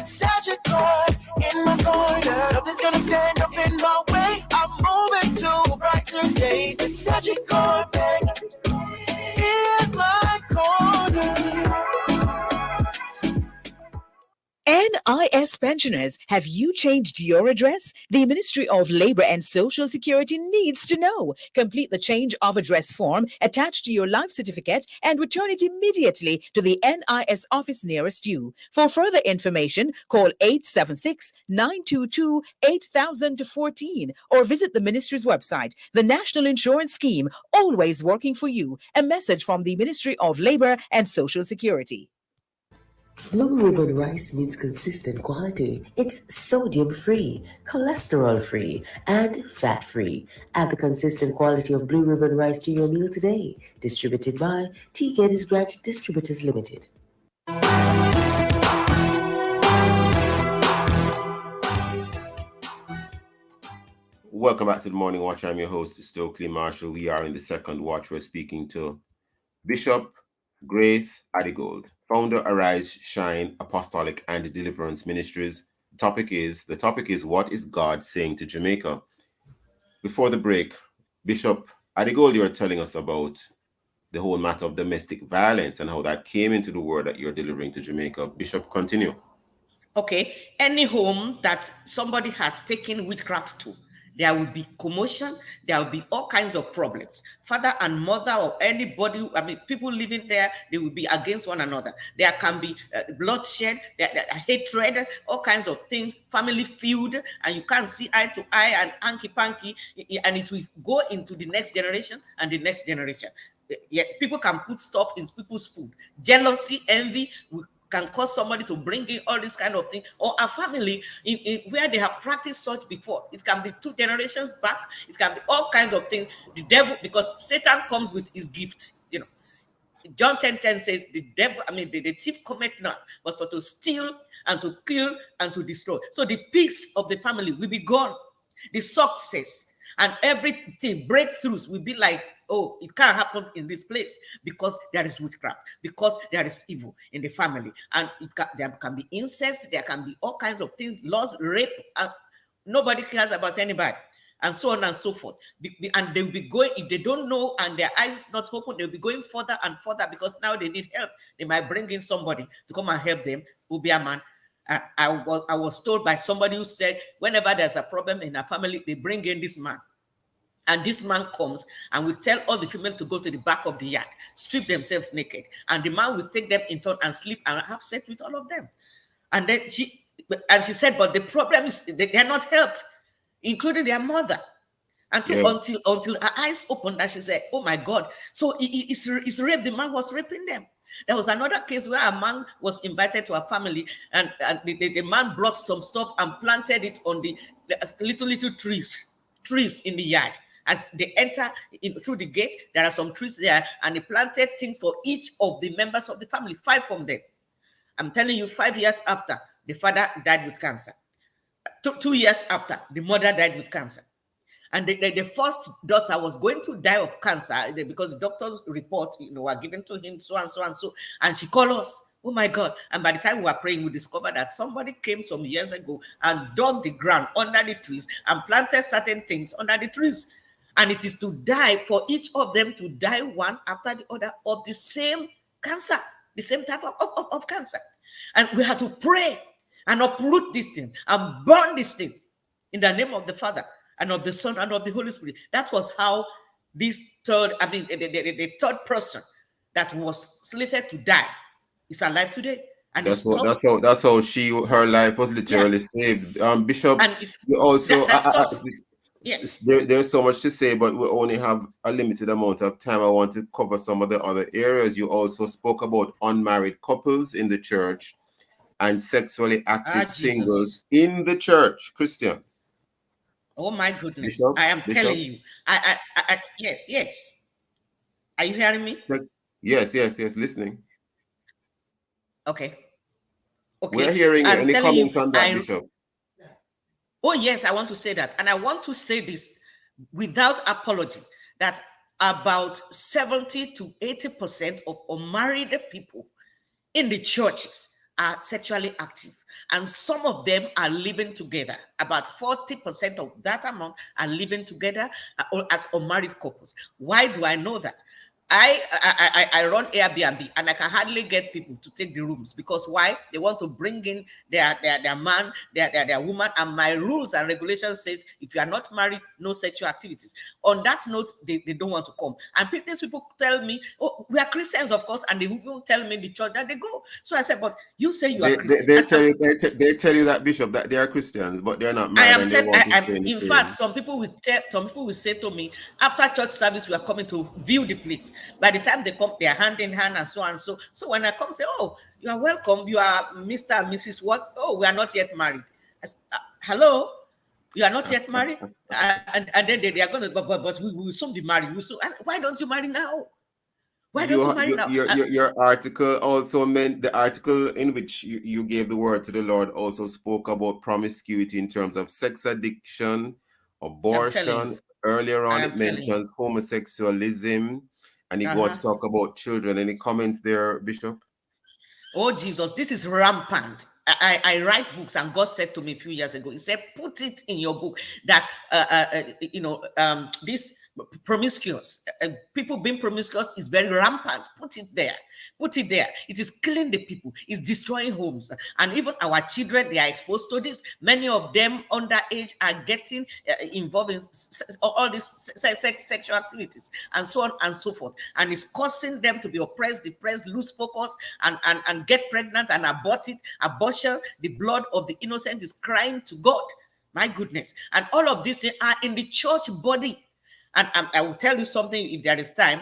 Sagicor in my corner. Nothing's gonna stand up in my way. I'm moving to a brighter day. Sagicor Bank in my corner. NIS pensioners, have you changed your address? The Ministry of Labor and Social Security needs to know. Complete the change of address form attached to your life certificate and return it immediately to the NIS office nearest you. For further information, call 876-922-8014 or visit the Ministry's website. The National Insurance Scheme, always working for you. A message from the Ministry of Labor and Social Security. Blue Ribbon rice means consistent quality. It's sodium-free, cholesterol-free, and fat-free. Add the consistent quality of Blue Ribbon rice to your meal today. Distributed by T. Geddes Grant Distributors Limited. Welcome back to the Morning Watch. I'm your host, Stokeley Marshall. We are in the second watch. We're speaking to Bishop Grace Adigold, founder Arise, Shine, Apostolic and Deliverance Ministries. The topic is what is God saying to Jamaica? Before the break, Bishop Adigold, you're telling us about the whole matter of domestic violence and how that came into the word that you're delivering to Jamaica. Bishop, continue. Okay, any home that somebody has taken witchcraft to, there will be commotion, there will be all kinds of problems. Father and mother or anybody, people living there, they will be against one another. There can be bloodshed, hatred, all kinds of things, family feud, and you can't see eye to eye and hanky-panky, and it will go into the next generation and the next generation. Yeah, people can put stuff in people's food. Jealousy, envy can cause somebody to bring in all this kind of thing, or a family in where they have practiced such before. It can be 2 generations back. It can be all kinds of things. The devil, because Satan comes with his gift. John 10:10 says, the devil, the thief cometh not, but for to steal and to kill and to destroy. So the peace of the family will be gone. The success and everything, breakthroughs will be like, oh, it can't happen in this place because there is witchcraft, because there is evil in the family. And there can be incest, there can be all kinds of things, loss, rape, nobody cares about anybody, and so on and so forth. And they will be going, if they don't know and their eyes not open, they'll be going further and further because now they need help. They might bring in somebody to come and help them, who be a man. I was told by somebody who said, whenever there's a problem in a family, they bring in this man. And this man comes and will tell all the females to go to the back of the yard, strip themselves naked. And the man will take them in turn and sleep and have sex with all of them. And then she said, but the problem is they are not helped, including their mother. Until her eyes opened and she said, oh my God. So it's rape. The man was raping them. There was another case where a man was invited to a family and the man brought some stuff and planted it on the little trees in the yard. As they enter through the gate, there are some trees there, and he planted things for each of the members of the family, 5 from them. I'm telling you, 5 years after, the father died with cancer. 2 years after, the mother died with cancer. And the first daughter was going to die of cancer because the doctor's report, were given to him, so and so and so. And she called us. Oh my God. And by the time we were praying, we discovered that somebody came some years ago and dug the ground under the trees and planted certain things under the trees. And it is to die, for each of them to die one after the other of the same cancer, the same type of cancer. And we had to pray and uproot this thing and burn these things in the name of the Father and of the Son and of the Holy Spirit. That was how this third, the third person that was slated to die is alive today. And that's how her life was literally saved. Bishop, you also there's so much to say, but we only have a limited amount of time. I want to cover some of the other areas. You also spoke about unmarried couples in the church and sexually active singles in the church, Christians. Oh my goodness! Bishop, I am telling you. Yes. Are you hearing me? Yes. Listening. Okay. We're hearing you. Any comments on that, Bishop? Oh, yes, I want to say that. And I want to say this without apology, that about 70 to 80% of unmarried people in the churches are sexually active. And some of them are living together. About 40% of that amount are living together as unmarried couples. Why do I know that? I run Airbnb and I can hardly get people to take the rooms because why? They want to bring in their man, their woman, and my rules and regulations says if you are not married, no sexual activities. On that note, they don't want to come. And these people tell me, oh, we are Christians, of course, and they will tell me the church that they go. So I said, but you say you are Christian. They tell you that, Bishop, that they are Christians, but they're not married. In fact, some people will say to me, after church service, we are coming to view the place. By the time they come, they are hand in hand and so on. So when I come, say, oh, you are welcome. You are Mr. and Mrs. What? Oh, we are not yet married. I say, hello, you are not yet married, and then they are going to, but we will soon be married. Why don't you marry now? Why don't you marry now? Your article also meant the article in which you gave the word to the Lord also spoke about promiscuity in terms of sex addiction, abortion. Earlier on, it mentions homosexualism. And you go on to talk about children. Any comments there, Bishop? Oh, Jesus, this is rampant. I write books, and God said to me a few years ago, He said, put it in your book that, this promiscuous, people being promiscuous is very rampant. Put it there. Put it there. It is killing the people. It's destroying homes. And even our children, they are exposed to this. Many of them underage are getting involved in all these sexual activities and so on and so forth. And it's causing them to be oppressed, depressed, lose focus, and get pregnant and abort it. Abortion, the blood of the innocent is crying to God. My goodness. And all of these are in the church body. And I will tell you something if there is time.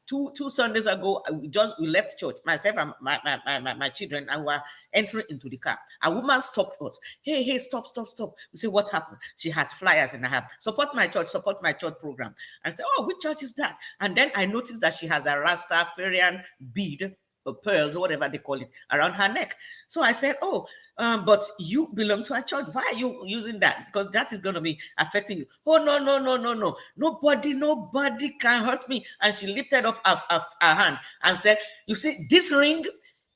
Two Sundays ago, we left church, myself and my children, and we were entering into the car. A woman stopped us. Hey, stop. We say, what happened? She has flyers in her hand. Support my church program. And I said, oh, which church is that? And then I noticed that she has a Rastafarian bead, or pearls, or whatever they call it, around her neck. So I said, oh, but you belong to a church. Why are you using that? Because that is going to be affecting you. Oh, no. Nobody can hurt me. And she lifted up her hand and said, you see, this ring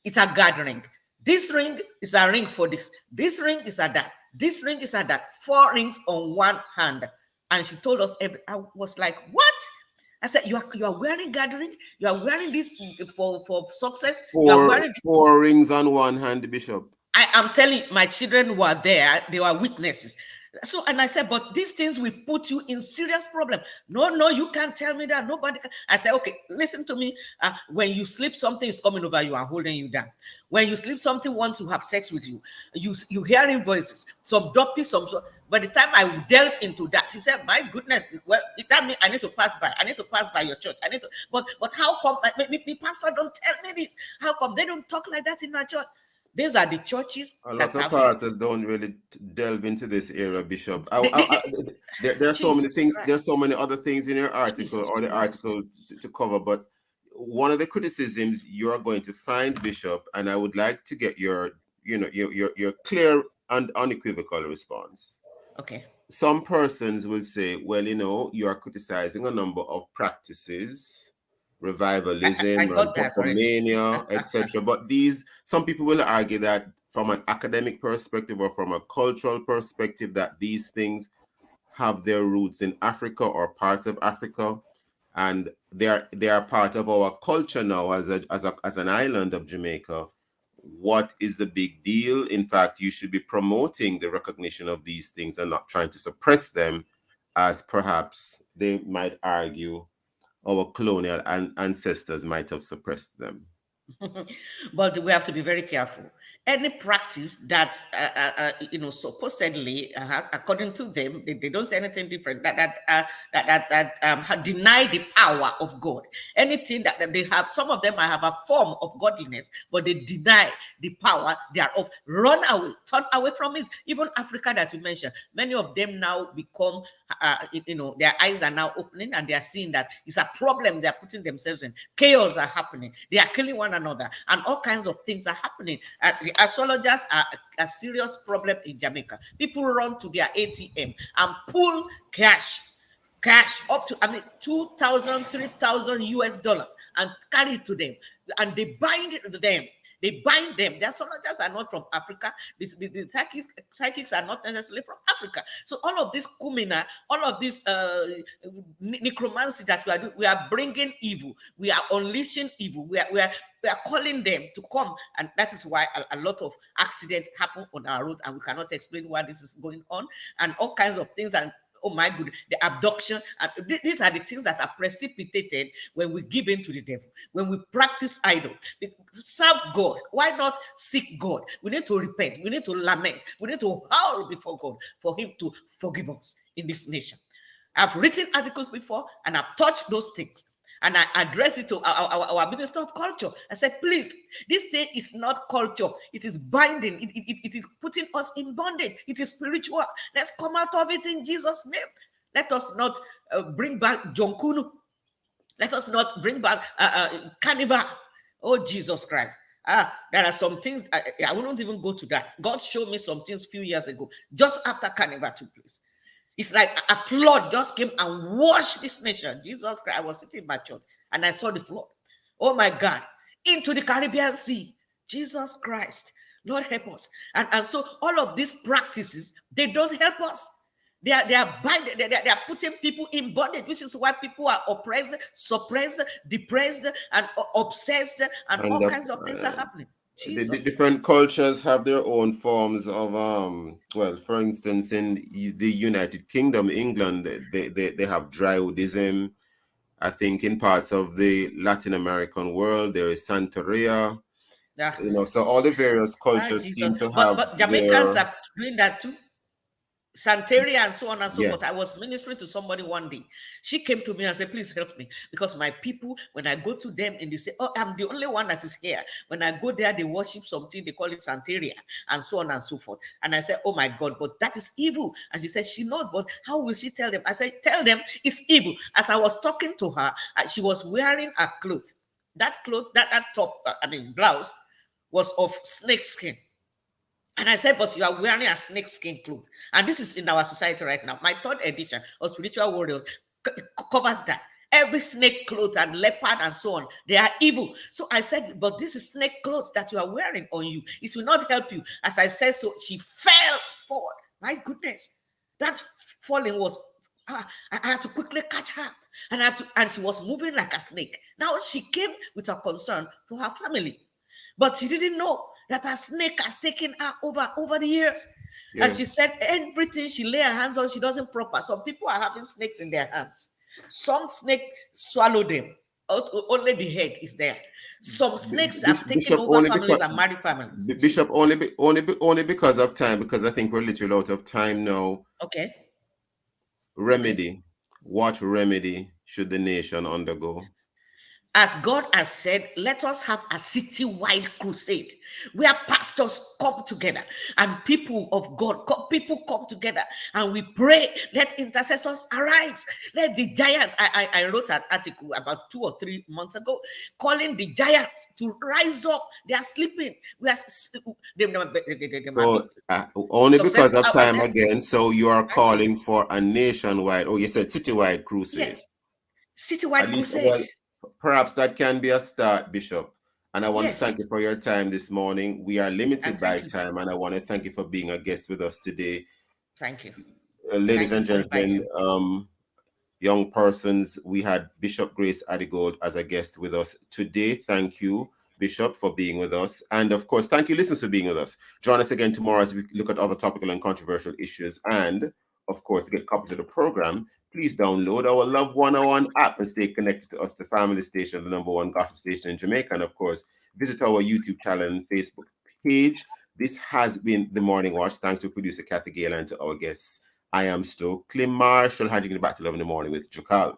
is a gathering. This ring is a ring for this. This ring is a that. This ring is a that. 4 rings on one hand. And she told us, I was like, what? I said, you are wearing gathering? You are wearing this for success? You are wearing 4 rings on one hand, Bishop. I am telling you, my children were there. They were witnesses. So, and I said, but these things will put you in serious problem. No, you can't tell me that. Nobody can. I said, okay, listen to me. When you sleep, something is coming over you and holding you down. When you sleep, something wants to have sex with you. You hearing voices, some dopey, some. By the time I delve into that, she said, my goodness, well, that means I need to pass by. I need to pass by your church. I need to, but how come the pastor don't tell me this? How come they don't talk like that in my church? These are the churches. A lot of pastors don't really delve into this area, Bishop. There are so many things. There's so many other things in your article or the article to cover. But one of the criticisms you are going to find, Bishop, and I would like to get your clear and unequivocal response. Okay. Some persons will say, well, you are criticizing a number of practices. Revivalism, mania, etc. But some people will argue that from an academic perspective or from a cultural perspective, that these things have their roots in Africa or parts of Africa, and they are part of our culture now as an island of Jamaica. what is the big deal? In fact, you should be promoting the recognition of these things and not trying to suppress them, as perhaps they might argue our colonial ancestors might have suppressed them. But we have to be very careful. Any practice that, supposedly, according to them, they don't say anything different, that deny the power of God. Anything that they have, some of them might have a form of godliness, but they deny the power thereof. Run away, turn away from it. Even Africa that you mentioned, many of them now become, their eyes are now opening and they are seeing that it's a problem they are putting themselves in. Chaos are happening. They are killing one another, and all kinds of things are happening. The astrologers are a serious problem in Jamaica. People run to their ATM and pull cash up to 2,000, 3,000 US dollars and carry it to them, and they bind them. They bind them. The astrologers are not from Africa. The psychics are not necessarily from Africa. So all of this kumina, all of this necromancy that we are doing, we are bringing evil. We are unleashing evil. We are calling them to come, and that is why a lot of accidents happen on our road, and we cannot explain why this is going on, and all kinds of things. And oh my goodness, the abduction. And these are the things that are precipitated when we give in to the devil, when we practice idol. Serve God. Why not seek God? We need to repent. We need to lament. We need to howl before God for him to forgive us in this nation. I've written articles before and I've touched those things. And I address it to our Minister of Culture. I said, please, this thing is not culture. It is binding. It is putting us in bondage. It is spiritual. Let's come out of it in Jesus' name. Let us not bring back Jonkunu. Let us not bring back Carnival. Oh, Jesus Christ. There are some things, I wouldn't even go to that. God showed me some things a few years ago, just after Carnival took place. It's like a flood just came and washed this nation. Jesus Christ, I was sitting in my church and I saw the flood. Oh my God, into the Caribbean Sea. Jesus Christ, Lord help us. And so all of these practices, they don't help us. They are putting people in bondage, which is why people are oppressed, suppressed, depressed, and obsessed, and all kinds of things are happening. The different cultures have their own forms of well, for instance, in the United Kingdom, England, they have drywoodism. I think in parts of the Latin American world there is Santeria. So all the various cultures seem to have but Jamaicans are doing that too. Santeria and so on and so forth. I was ministering to somebody one day. She came to me and said, please help me, because my people, when I go to them and they say, oh, I'm the only one that is here. When I go there, they worship something, they call it Santeria and so on and so forth. And I said, oh my God, but that is evil. And she said, she knows, but how will she tell them? I said, tell them it's evil. As I was talking to her, she was wearing a cloth. That cloth, that top, blouse was of snake skin. And I said, but you are wearing a snake skin cloth. And this is in our society right now. My third edition of Spiritual Warriors covers that. Every snake cloth and leopard and so on, they are evil. So I said, but this is snake clothes that you are wearing on you. It will not help you. As I said, so she fell forward. My goodness. That falling was, I had to quickly catch her. And she was moving like a snake. Now she came with a concern for her family. But she didn't know that a snake has taken her over the years. Yes. And she said everything she lay her hands on, she doesn't proper. Some people are having snakes in their hands. Some snake swallow them. Only the head is there. Some snakes have taken over families and married families. Bishop, only because of time, because I think we're literally out of time now. Okay. Remedy. What remedy should the nation undergo? As God has said, let us have a city-wide crusade where pastors come together and people of God, people come together and we pray. Let intercessors arise. Let the giants, I wrote an article about 2 or 3 months ago calling the giants to rise up. They are sleeping. Only because of time again. So you are calling for a nationwide, you said city-wide crusade. Yes. City-wide crusade. Perhaps that can be a start, Bishop. And I want to thank you for your time this morning. We are limited by time, and I want to thank you for being a guest with us today. Thank you. Ladies and gentlemen, young persons, we had Bishop Grace Adigold as a guest with us today. Thank you. Bishop, for being with us. And of course, thank you, listeners, for being with us. Join us again tomorrow as we look at other topical and controversial issues. And of course, to get copies of the program, please download our Love 101 app and stay connected to us, the family station, the #1 gospel station in Jamaica. And of course, visit our YouTube channel and Facebook page. This has been The Morning Watch. Thanks to producer Kathy Gale and to our guests. I am Stokeley Marshall, handing it back to Love in the Morning with Jukal.